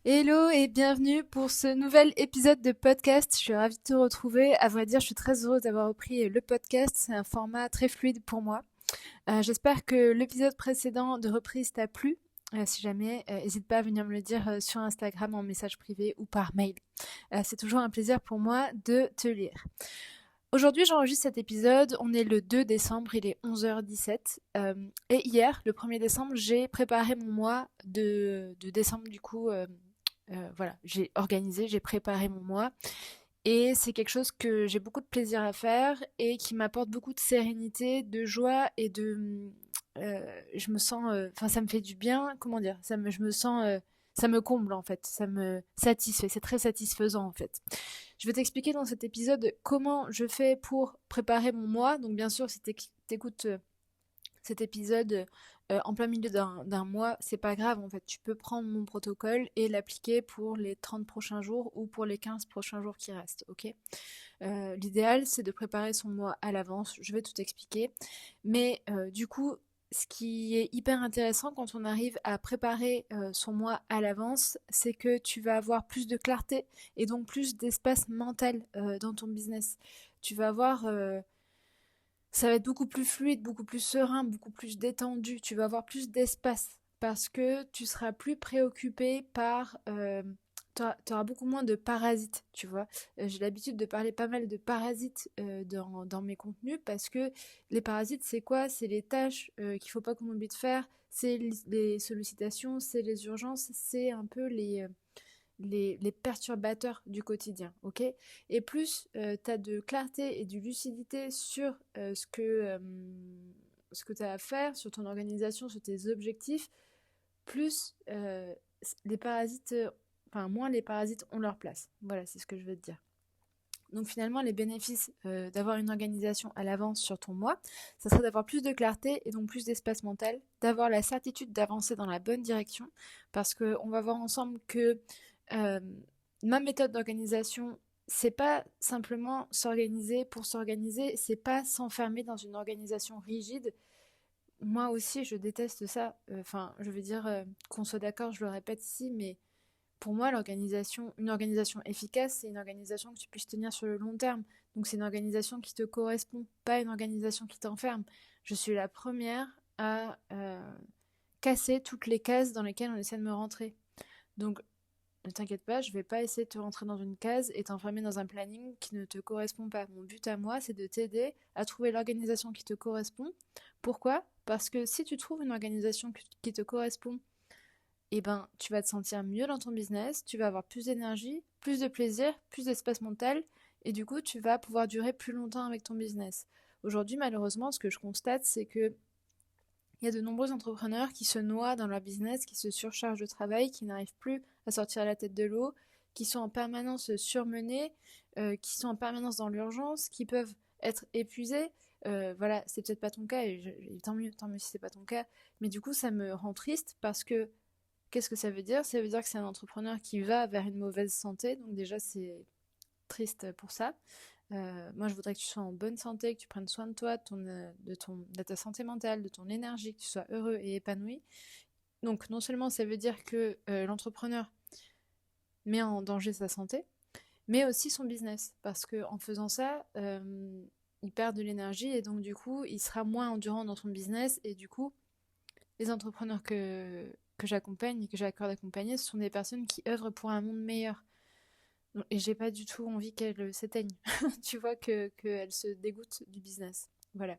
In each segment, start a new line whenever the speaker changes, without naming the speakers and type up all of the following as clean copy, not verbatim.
Hello et bienvenue pour ce nouvel épisode de podcast. Je suis ravie de te retrouver. À vrai dire, je suis très heureuse d'avoir repris le podcast. C'est un format très fluide pour moi. J'espère que l'épisode précédent de reprise t'a plu. Si jamais, n'hésite pas à venir me le dire sur Instagram en message privé ou par mail. C'est toujours un plaisir pour moi de te lire. Aujourd'hui, j'enregistre cet épisode. On est le 2 décembre, il est 11h17. Et hier, le 1er décembre, j'ai préparé mon mois de décembre du coup. Voilà, j'ai organisé, j'ai préparé mon mois et c'est quelque chose que j'ai beaucoup de plaisir à faire et qui m'apporte beaucoup de sérénité, de joie et je me sens, enfin ça me fait du bien, comment dire, je me sens, ça me comble en fait, ça me satisfait, c'est très satisfaisant en fait. Je vais t'expliquer dans cet épisode comment je fais pour préparer mon mois. Donc bien sûr, si t'écoutes cet épisode en plein milieu d'un mois, c'est pas grave en fait. Tu peux prendre mon protocole et l'appliquer pour les 30 prochains jours ou pour les 15 prochains jours qui restent, ok. L'idéal, c'est de préparer son mois à l'avance. Je vais tout expliquer. Mais du coup, ce qui est hyper intéressant quand on arrive à préparer son mois à l'avance, c'est que tu vas avoir plus de clarté et donc plus d'espace mental dans ton business. Tu vas avoir ça va être beaucoup plus fluide, beaucoup plus serein, beaucoup plus détendu. Tu vas avoir plus d'espace parce que tu seras plus préoccupé par... tu auras beaucoup moins de parasites, tu vois. J'ai l'habitude de parler pas mal de parasites dans mes contenus parce que les parasites, c'est quoi? C'est les tâches qu'il faut pas qu'on oublie de faire, c'est les sollicitations, c'est les urgences, c'est un peu les perturbateurs du quotidien, ok. Et plus tu as de clarté et de lucidité sur ce que tu as à faire, sur ton organisation, sur tes objectifs, plus les parasites, enfin moins les parasites ont leur place. Voilà, c'est ce que je veux te dire. Donc finalement, les bénéfices d'avoir une organisation à l'avance sur ton mois, ça serait d'avoir plus de clarté et donc plus d'espace mental, d'avoir la certitude d'avancer dans la bonne direction, parce qu'on va voir ensemble que euh, ma méthode d'organisation, c'est pas simplement s'organiser pour s'organiser, c'est pas s'enfermer dans une organisation rigide. Moi aussi, je déteste ça. Enfin, je veux dire, qu'on soit d'accord, je le répète ici, mais pour moi, une organisation efficace, c'est une organisation que tu puisses tenir sur le long terme. Donc c'est une organisation qui te correspond, pas une organisation qui t'enferme. Je suis la première à casser toutes les cases dans lesquelles on essaie de me rentrer. Donc ne t'inquiète pas, je vais pas essayer de te rentrer dans une case et t'enfermer dans un planning qui ne te correspond pas. Mon but à moi, c'est de t'aider à trouver l'organisation qui te correspond. Pourquoi? Parce que si tu trouves une organisation qui te correspond, eh ben, tu vas te sentir mieux dans ton business, tu vas avoir plus d'énergie, plus de plaisir, plus d'espace mental, et du coup, tu vas pouvoir durer plus longtemps avec ton business. Aujourd'hui, malheureusement, ce que je constate, c'est que il y a de nombreux entrepreneurs qui se noient dans leur business, qui se surchargent de travail, qui n'arrivent plus à sortir la tête de l'eau, qui sont en permanence surmenés, qui sont en permanence dans l'urgence, qui peuvent être épuisés. Voilà, c'est peut-être pas ton cas, et tant mieux si c'est pas ton cas. Mais du coup, ça me rend triste parce que qu'est-ce que ça veut dire? Ça veut dire que c'est un entrepreneur qui va vers une mauvaise santé, donc déjà c'est triste pour ça. Moi, je voudrais que tu sois en bonne santé, que tu prennes soin de toi, de ta santé mentale, de ton énergie, que tu sois heureux et épanoui. Donc, non seulement ça veut dire que l'entrepreneur met en danger sa santé, mais aussi son business, parce que en faisant ça, il perd de l'énergie et donc du coup, il sera moins endurant dans son business et du coup, les entrepreneurs que j'accompagne et que j'accorde d'accompagner, ce sont des personnes qui œuvrent pour un monde meilleur. Et j'ai pas du tout envie qu'elles s'éteignent. Tu vois qu'elles se dégoûtent du business. Voilà.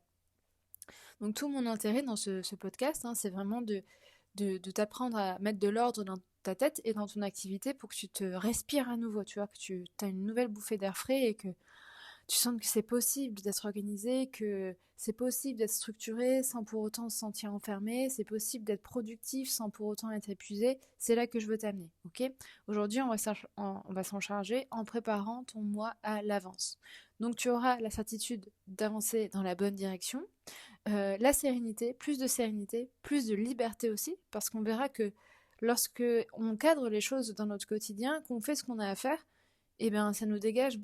Donc tout mon intérêt dans ce podcast, hein, c'est vraiment de t'apprendre à mettre de l'ordre dans ta tête et dans ton activité pour que tu te respires à nouveau, tu vois, que tu as une nouvelle bouffée d'air frais et que tu sens que c'est possible d'être organisé, que c'est possible d'être structuré sans pour autant se sentir enfermé, c'est possible d'être productif sans pour autant être épuisé. C'est là que je veux t'amener, ok? Aujourd'hui, on va s'en charger en préparant ton mois à l'avance. Donc tu auras la certitude d'avancer dans la bonne direction, la sérénité, plus de liberté aussi, parce qu'on verra que lorsque on cadre les choses dans notre quotidien, qu'on fait ce qu'on a à faire, eh bien, ça nous dégage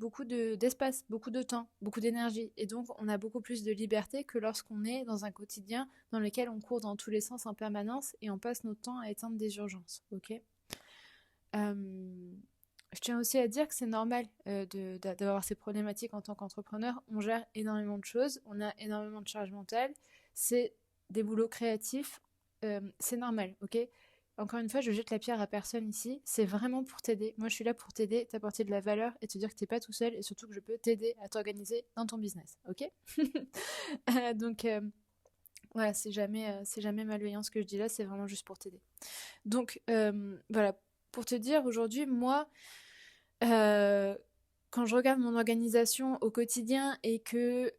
d'espace, beaucoup de temps, beaucoup d'énergie. Et donc, on a beaucoup plus de liberté que lorsqu'on est dans un quotidien dans lequel on court dans tous les sens en permanence et on passe notre temps à éteindre des urgences. Ok. Euh, je tiens aussi à dire que c'est normal d'avoir ces problématiques en tant qu'entrepreneur. On gère énormément de choses, on a énormément de charge mentale, c'est des boulots créatifs, c'est normal, ok? Encore une fois, je jette la pierre à personne ici, c'est vraiment pour t'aider. Moi, je suis là pour t'aider, t'apporter de la valeur et te dire que t'es pas tout seul et surtout que je peux t'aider à t'organiser dans ton business, ok? Donc, voilà, c'est jamais malveillant ce que je dis là, c'est vraiment juste pour t'aider. Donc, voilà, pour te dire, aujourd'hui, moi, euh, quand je regarde mon organisation au quotidien et que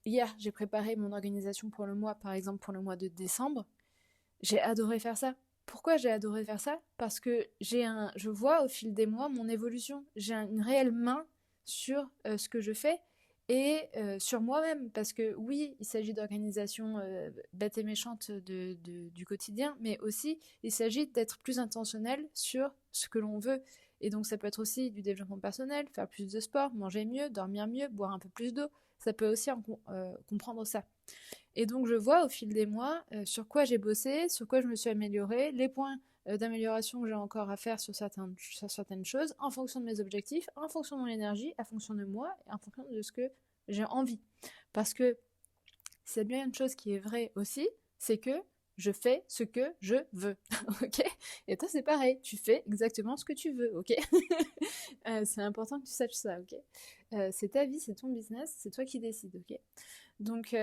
hier, j'ai préparé mon organisation pour le mois, par exemple pour le mois de décembre, j'ai adoré faire ça. Pourquoi j'ai adoré faire ça? Parce que je vois au fil des mois mon évolution. J'ai une réelle main sur ce que je fais et sur moi-même. Parce que oui, il s'agit d'organisation bête et méchante du quotidien, mais aussi il s'agit d'être plus intentionnel sur ce que l'on veut. Et donc ça peut être aussi du développement personnel, faire plus de sport, manger mieux, dormir mieux, boire un peu plus d'eau. Ça peut aussi comprendre ça. Et donc je vois au fil des mois sur quoi j'ai bossé, sur quoi je me suis améliorée, les points d'amélioration que j'ai encore à faire sur certaines choses, en fonction de mes objectifs, en fonction de mon énergie, en fonction de moi, et en fonction de ce que j'ai envie. Parce que c'est bien une chose qui est vraie aussi, c'est que je fais ce que je veux, ok? Et toi c'est pareil, tu fais exactement ce que tu veux, ok? C'est important que tu saches ça, ok? C'est ta vie, c'est ton business, c'est toi qui décides, ok? Donc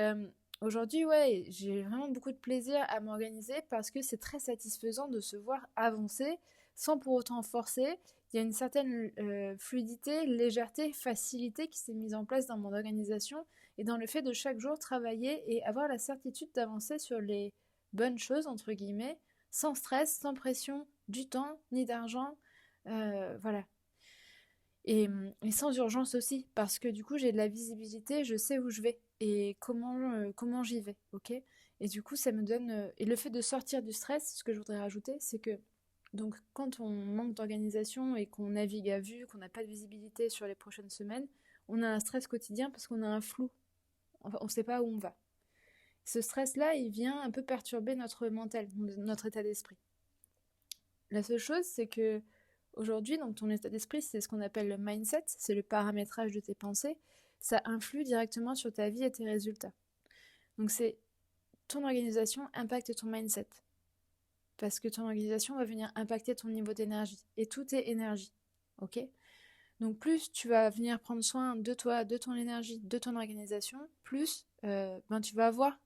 aujourd'hui, ouais, j'ai vraiment beaucoup de plaisir à m'organiser parce que c'est très satisfaisant de se voir avancer sans pour autant forcer. Il y a une certaine fluidité, légèreté, facilité qui s'est mise en place dans mon organisation et dans le fait de chaque jour travailler et avoir la certitude d'avancer sur les bonnes choses, entre guillemets, sans stress, sans pression du temps ni d'argent. Voilà. Et sans urgence aussi, parce que du coup j'ai de la visibilité, je sais où je vais et comment j'y vais, ok? Et du coup ça me donne... et le fait de sortir du stress, ce que je voudrais rajouter, c'est que donc quand on manque d'organisation et qu'on navigue à vue, qu'on n'a pas de visibilité sur les prochaines semaines, on a un stress quotidien parce qu'on a un flou, enfin, on ne sait pas où on va. Ce stress-là, il vient un peu perturber notre mental, notre état d'esprit. La seule chose, c'est que aujourd'hui, donc ton état d'esprit, c'est ce qu'on appelle le mindset, c'est le paramétrage de tes pensées. Ça influe directement sur ta vie et tes résultats. Donc c'est ton organisation impacte ton mindset. Parce que ton organisation va venir impacter ton niveau d'énergie. Et tout est énergie. Ok? Donc plus tu vas venir prendre soin de toi, de ton énergie, de ton organisation, plus tu vas avoir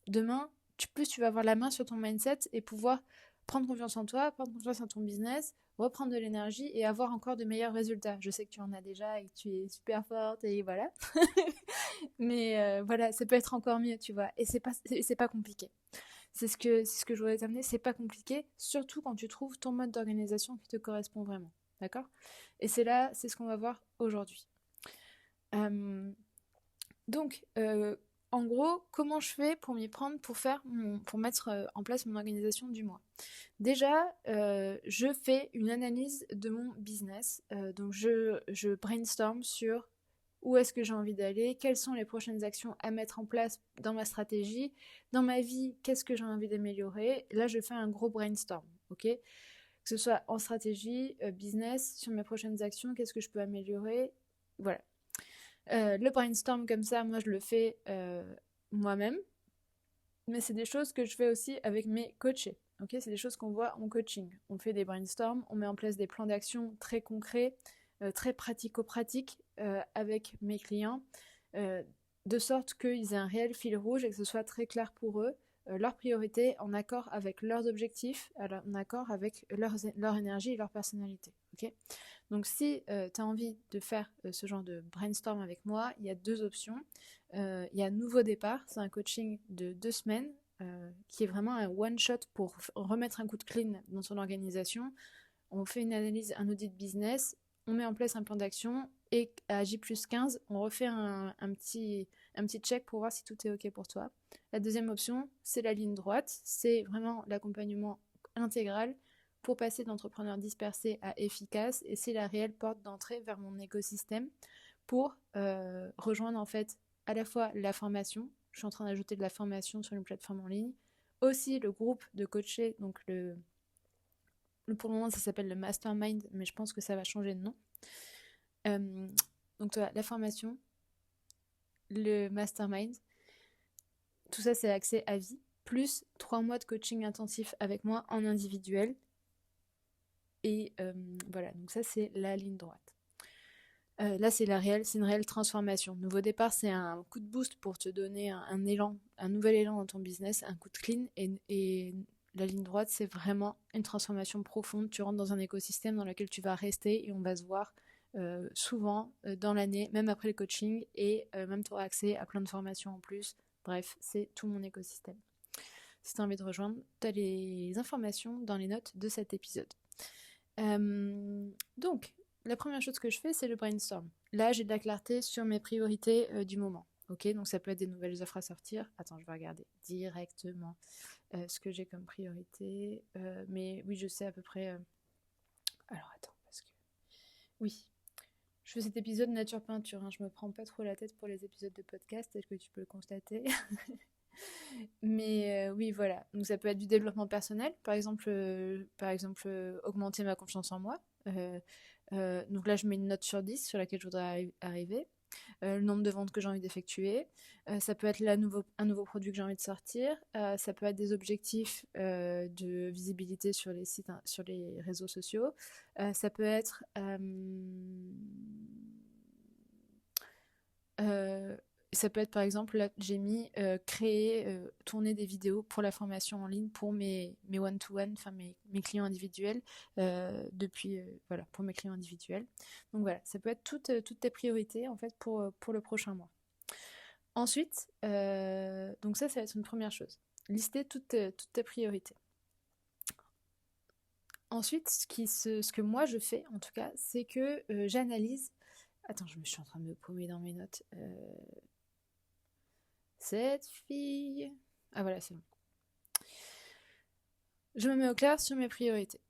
demain, plus tu vas avoir la main sur ton mindset et pouvoir prendre confiance en toi, prendre confiance en ton business, reprendre de l'énergie et avoir encore de meilleurs résultats. Je sais que tu en as déjà et que tu es super forte et voilà. Mais voilà, ça peut être encore mieux, tu vois. Et c'est pas compliqué. C'est ce que je voulais t'amener, c'est pas compliqué, surtout quand tu trouves ton mode d'organisation qui te correspond vraiment. D'accord? Et c'est ce qu'on va voir aujourd'hui. Donc, en gros, comment je fais pour m'y prendre pour mettre en place mon organisation du mois? Déjà, je fais une analyse de mon business. Donc, je brainstorm sur où est-ce que j'ai envie d'aller, quelles sont les prochaines actions à mettre en place dans ma stratégie, dans ma vie, qu'est-ce que j'ai envie d'améliorer. Là, je fais un gros brainstorm, ok? Que ce soit en stratégie, business, sur mes prochaines actions, qu'est-ce que je peux améliorer. Voilà. Le brainstorm comme ça, moi je le fais moi-même, mais c'est des choses que je fais aussi avec mes coachés. Okay, c'est des choses qu'on voit en coaching. On fait des brainstorms, on met en place des plans d'action très concrets, très pratico-pratiques avec mes clients, de sorte qu'ils aient un réel fil rouge et que ce soit très clair pour eux, leurs priorités en accord avec leurs objectifs, en accord avec leur énergie et leur personnalité. Okay, donc si tu as envie de faire ce genre de brainstorm avec moi, il y a deux options. Il y a Nouveau Départ, c'est un coaching de 2 semaines qui est vraiment un one-shot pour remettre un coup de clean dans son organisation. On fait une analyse, un audit business, on met en place un plan d'action et à J+15, on refait un petit check pour voir si tout est OK pour toi. La deuxième option, c'est la ligne droite, c'est vraiment l'accompagnement intégral pour passer d'entrepreneur dispersé à efficace et c'est la réelle porte d'entrée vers mon écosystème pour rejoindre en fait à la fois la formation, je suis en train d'ajouter de la formation sur une plateforme en ligne, aussi le groupe de coachés, donc pour le moment, ça s'appelle le Mastermind, mais je pense que ça va changer de nom. Donc, toi, la formation, le Mastermind, tout ça, c'est accès à vie, plus 3 mois de coaching intensif avec moi en individuel. Et voilà, donc ça, c'est la ligne droite. Là, c'est une réelle transformation. Nouveau départ, c'est un coup de boost pour te donner un élan, un nouvel élan dans ton business, un coup de clean. Et la ligne droite, c'est vraiment une transformation profonde. Tu rentres dans un écosystème dans lequel tu vas rester et on va se voir souvent dans l'année, même après le coaching, et même tu auras accès à plein de formations en plus. Bref, c'est tout mon écosystème. Si tu as envie de rejoindre, tu as les informations dans les notes de cet épisode. Donc, la première chose que je fais, c'est le brainstorm. Là, j'ai de la clarté sur mes priorités du moment. Ok, donc ça peut être des nouvelles offres à sortir. Attends, je vais regarder directement ce que j'ai comme priorité. Mais oui, je sais à peu près. Alors attends, parce que oui, je fais cet épisode nature peinture. Hein. Je me prends pas trop la tête pour les épisodes de podcast, est-ce que tu peux le constater? Mais oui, voilà. Donc ça peut être du développement personnel, par exemple augmenter ma confiance en moi. Donc là, je mets une note sur 10 sur laquelle je voudrais arriver. Le nombre de ventes que j'ai envie d'effectuer. Ça peut être un nouveau produit que j'ai envie de sortir. Ça peut être des objectifs de visibilité sur les sites, sur les réseaux sociaux. Ça peut être ça peut être par exemple, là j'ai mis créer, tourner des vidéos pour la formation en ligne pour mes one-to-one, enfin mes clients individuels, voilà, pour mes clients individuels. Donc voilà, ça peut être toutes tes priorités en fait pour le prochain mois. Ensuite, donc ça va être une première chose. Lister toutes tes priorités. Ensuite, ce que moi je fais en tout cas, c'est que j'analyse. Attends, je suis en train de me paumer dans mes notes. Cette fille. Ah voilà, c'est bon. Je me mets au clair sur mes priorités.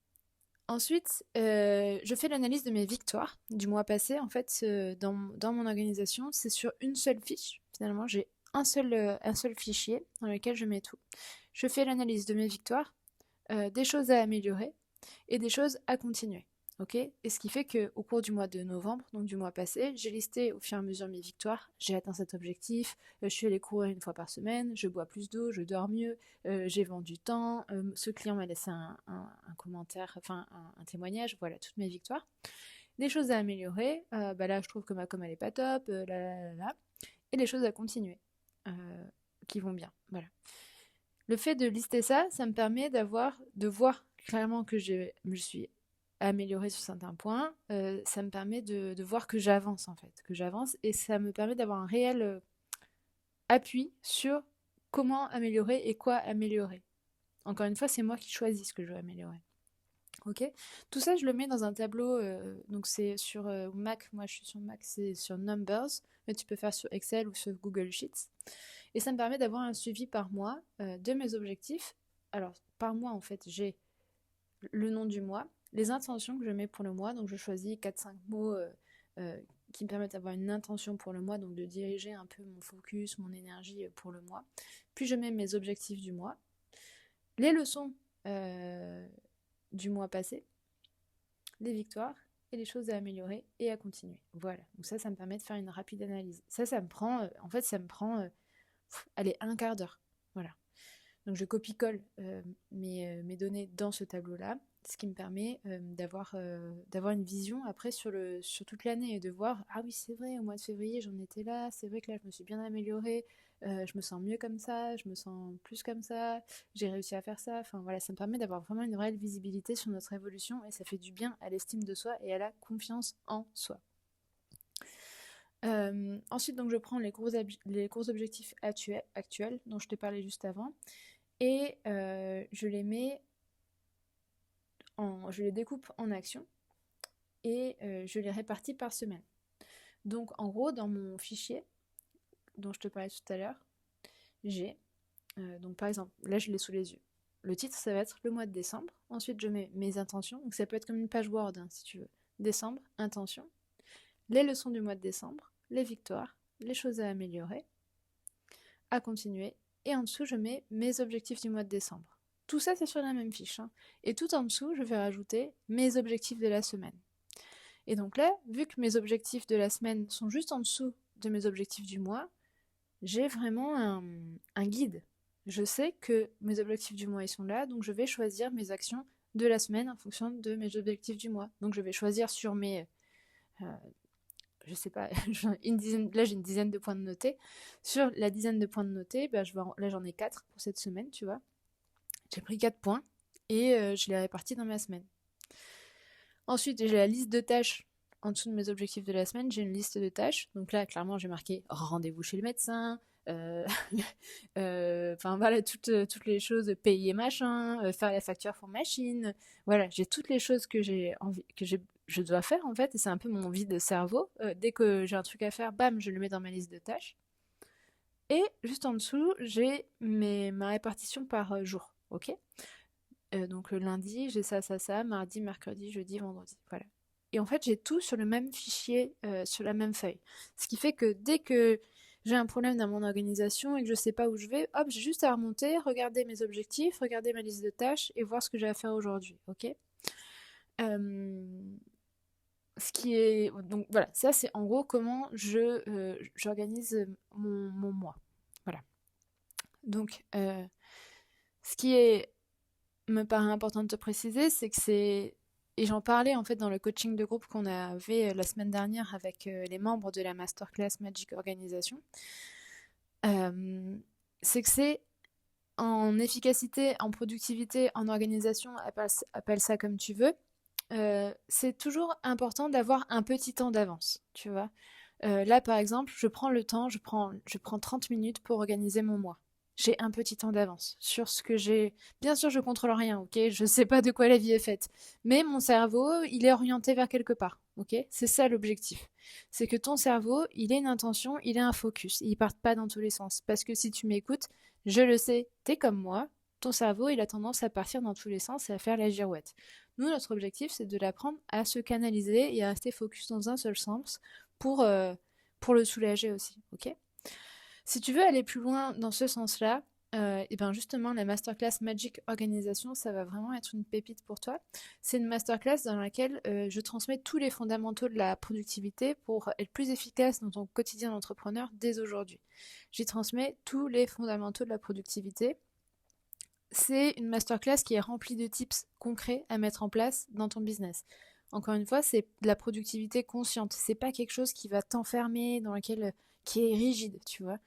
Ensuite, je fais l'analyse de mes victoires du mois passé. En fait, dans mon organisation, c'est sur une seule fiche. Finalement, j'ai un seul fichier dans lequel je mets tout. Je fais l'analyse de mes victoires, des choses à améliorer et des choses à continuer. Okay, et ce qui fait qu'au cours du mois de novembre, donc du mois passé, j'ai listé au fur et à mesure mes victoires. J'ai atteint cet objectif, je suis allée courir une fois par semaine, je bois plus d'eau, je dors mieux, j'ai vendu tant, ce client m'a laissé un commentaire, enfin un témoignage, voilà, toutes mes victoires. Les choses à améliorer, là je trouve que ma com elle est pas top, et les choses à continuer, qui vont bien, voilà. Le fait de lister ça, ça me permet de voir clairement que je suis améliorée sur certains points. Ça me permet de voir que j'avance en fait, et ça me permet d'avoir un réel appui sur comment améliorer et quoi améliorer. Encore une fois, c'est moi qui choisis ce que je veux améliorer. Ok, tout ça, je le mets dans un tableau. Donc c'est sur Mac. Moi, je suis sur Mac, c'est sur Numbers, mais tu peux faire sur Excel ou sur Google Sheets. Et ça me permet d'avoir un suivi par mois de mes objectifs. Alors, par mois, en fait, j'ai le nom du mois, les intentions que je mets pour le mois. Donc, je choisis 4-5 mots qui me permettent d'avoir une intention pour le mois, donc de diriger un peu mon focus, mon énergie pour le mois. Puis, je mets mes objectifs du mois, les leçons du mois passé, les victoires et les choses à améliorer et à continuer. Voilà, donc ça me permet de faire une rapide analyse. Ça me prend, allez, un quart d'heure. Voilà. Donc je copie-colle mes données dans ce tableau-là, ce qui me permet d'avoir une vision après sur toute l'année et de voir, ah oui c'est vrai, au mois de février j'en étais là, c'est vrai que là je me suis bien améliorée, je me sens mieux comme ça, je me sens plus comme ça, j'ai réussi à faire ça, enfin voilà, ça me permet d'avoir vraiment une réelle visibilité sur notre évolution et ça fait du bien à l'estime de soi et à la confiance en soi. Ensuite, donc, je prends les gros objectifs actuels dont je t'ai parlé juste avant et je les découpe en actions et je les répartis par semaine. Donc en gros, dans mon fichier dont je te parlais tout à l'heure, j'ai, donc par exemple, là je l'ai sous les yeux. Le titre, ça va être le mois de décembre. Ensuite, je mets mes intentions. Donc ça peut être comme une page Word, hein, si tu veux. Décembre, intention. Les leçons du mois de décembre, les victoires, les choses à améliorer, à continuer. Et en dessous, je mets mes objectifs du mois de décembre. Tout ça, c'est sur la même fiche, hein. Et tout en dessous, je vais rajouter mes objectifs de la semaine. Et donc là, vu que mes objectifs de la semaine sont juste en dessous de mes objectifs du mois, j'ai vraiment un guide. Je sais que mes objectifs du mois, ils sont là, donc je vais choisir mes actions de la semaine en fonction de mes objectifs du mois. Donc je vais choisir sur mes... je sais pas, là j'ai une dizaine de points de notés. Sur la dizaine de points de notés, là j'en ai 4 pour cette semaine, tu vois. J'ai pris 4 points et je les répartis dans ma semaine. Ensuite, j'ai la liste de tâches. En dessous de mes objectifs de la semaine, j'ai une liste de tâches. Donc là, clairement, j'ai marqué rendez-vous chez le médecin, enfin voilà, toutes les choses, payer machin, faire la facture pour machine. Voilà, j'ai toutes les choses que j'ai envie, je dois faire en fait, et c'est un peu mon vide cerveau. Dès que j'ai un truc à faire, bam, je le mets dans ma liste de tâches. Et juste en dessous, j'ai ma répartition par jour, ok. Donc le lundi, j'ai ça, mardi, mercredi, jeudi, vendredi, voilà. Et en fait, j'ai tout sur le même fichier, sur la même feuille. Ce qui fait que dès que j'ai un problème dans mon organisation et que je sais pas où je vais, hop, j'ai juste à remonter, regarder mes objectifs, regarder ma liste de tâches et voir ce que j'ai à faire aujourd'hui, ok. Ce qui est... Donc voilà, ça c'est en gros comment j'organise mon mois. Voilà. Donc, ce qui me paraît important de te préciser, c'est que c'est... Et j'en parlais en fait dans le coaching de groupe qu'on avait la semaine dernière avec les membres de la Masterclass Magic Organisation. C'est que c'est en efficacité, en productivité, en organisation, appelle ça comme tu veux. C'est toujours important d'avoir un petit temps d'avance, tu vois. Là, par exemple, je prends le temps, je prends 30 minutes pour organiser mon mois. J'ai un petit temps d'avance sur ce que j'ai. Bien sûr, je contrôle rien, ok. Je sais pas de quoi la vie est faite, mais mon cerveau, il est orienté vers quelque part, ok. C'est ça l'objectif. C'est que ton cerveau, il ait une intention, il ait un focus, il parte pas dans tous les sens. Parce que si tu m'écoutes, je le sais, t'es comme moi. Ton cerveau, il a tendance à partir dans tous les sens et à faire la girouette. Nous, notre objectif, c'est de l'apprendre à se canaliser et à rester focus dans un seul sens pour le soulager aussi, ok. Si tu veux aller plus loin dans ce sens-là, et bien justement, la masterclass Magic Organisation, ça va vraiment être une pépite pour toi. C'est une masterclass dans laquelle je transmets tous les fondamentaux de la productivité pour être plus efficace dans ton quotidien d'entrepreneur dès aujourd'hui. J'y transmets tous les fondamentaux de la productivité. C'est une masterclass qui est remplie de tips concrets à mettre en place dans ton business. Encore une fois, c'est de la productivité consciente. C'est pas quelque chose qui va t'enfermer, qui est rigide, tu vois.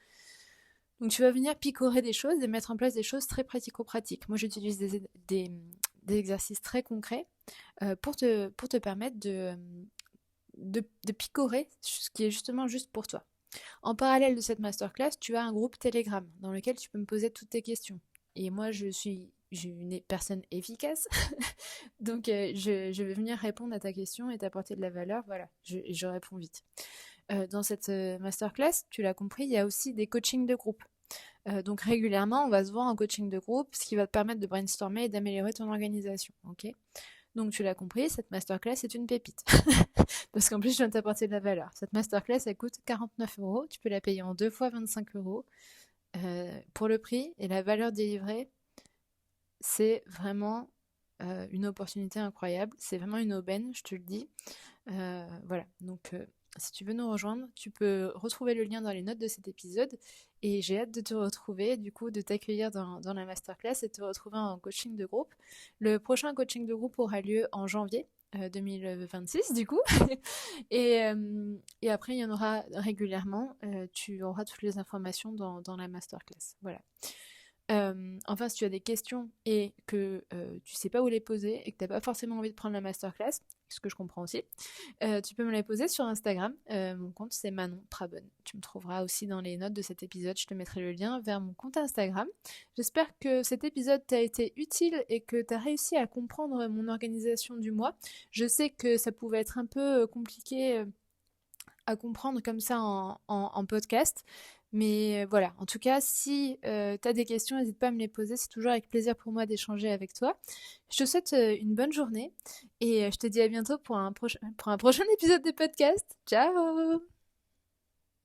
Donc tu vas venir picorer des choses et mettre en place des choses très pratico-pratiques. Moi, j'utilise des exercices très concrets pour te permettre de picorer ce qui est justement juste pour toi. En parallèle de cette masterclass, tu as un groupe Telegram dans lequel tu peux me poser toutes tes questions. Et moi, je suis une personne efficace, donc je vais venir répondre à ta question et t'apporter de la valeur. Voilà, je réponds vite. Dans cette masterclass, tu l'as compris, il y a aussi des coachings de groupe. Donc régulièrement, on va se voir en coaching de groupe, ce qui va te permettre de brainstormer et d'améliorer ton organisation. Ok ? Donc tu l'as compris, cette masterclass est une pépite. Parce qu'en plus, je viens de t'apporter de la valeur. Cette masterclass, elle coûte 49 €. Tu peux la payer en 2 fois 25 €. Pour le prix et la valeur délivrée, c'est vraiment une opportunité incroyable. C'est vraiment une aubaine, je te le dis. Voilà, donc si tu veux nous rejoindre, tu peux retrouver le lien dans les notes de cet épisode. Et j'ai hâte de te retrouver, du coup, de t'accueillir dans la masterclass et de te retrouver en coaching de groupe. Le prochain coaching de groupe aura lieu en janvier 2026, du coup. et après, il y en aura régulièrement. Tu auras toutes les informations dans la masterclass. Voilà. Enfin, si tu as des questions et que tu sais pas où les poser et que t'as pas forcément envie de prendre la masterclass, ce que je comprends aussi, tu peux me les poser sur Instagram. Mon compte c'est Manon Trabonne. Tu me trouveras aussi dans les notes de cet épisode. Je te mettrai le lien vers mon compte Instagram. J'espère que cet épisode t'a été utile et que tu as réussi à comprendre mon organisation du mois. Je sais que ça pouvait être un peu compliqué à comprendre comme ça en podcast. Mais voilà, en tout cas, si tu as des questions, n'hésite pas à me les poser. C'est toujours avec plaisir pour moi d'échanger avec toi. Je te souhaite une bonne journée et je te dis à bientôt pour un prochain épisode de podcast. Ciao!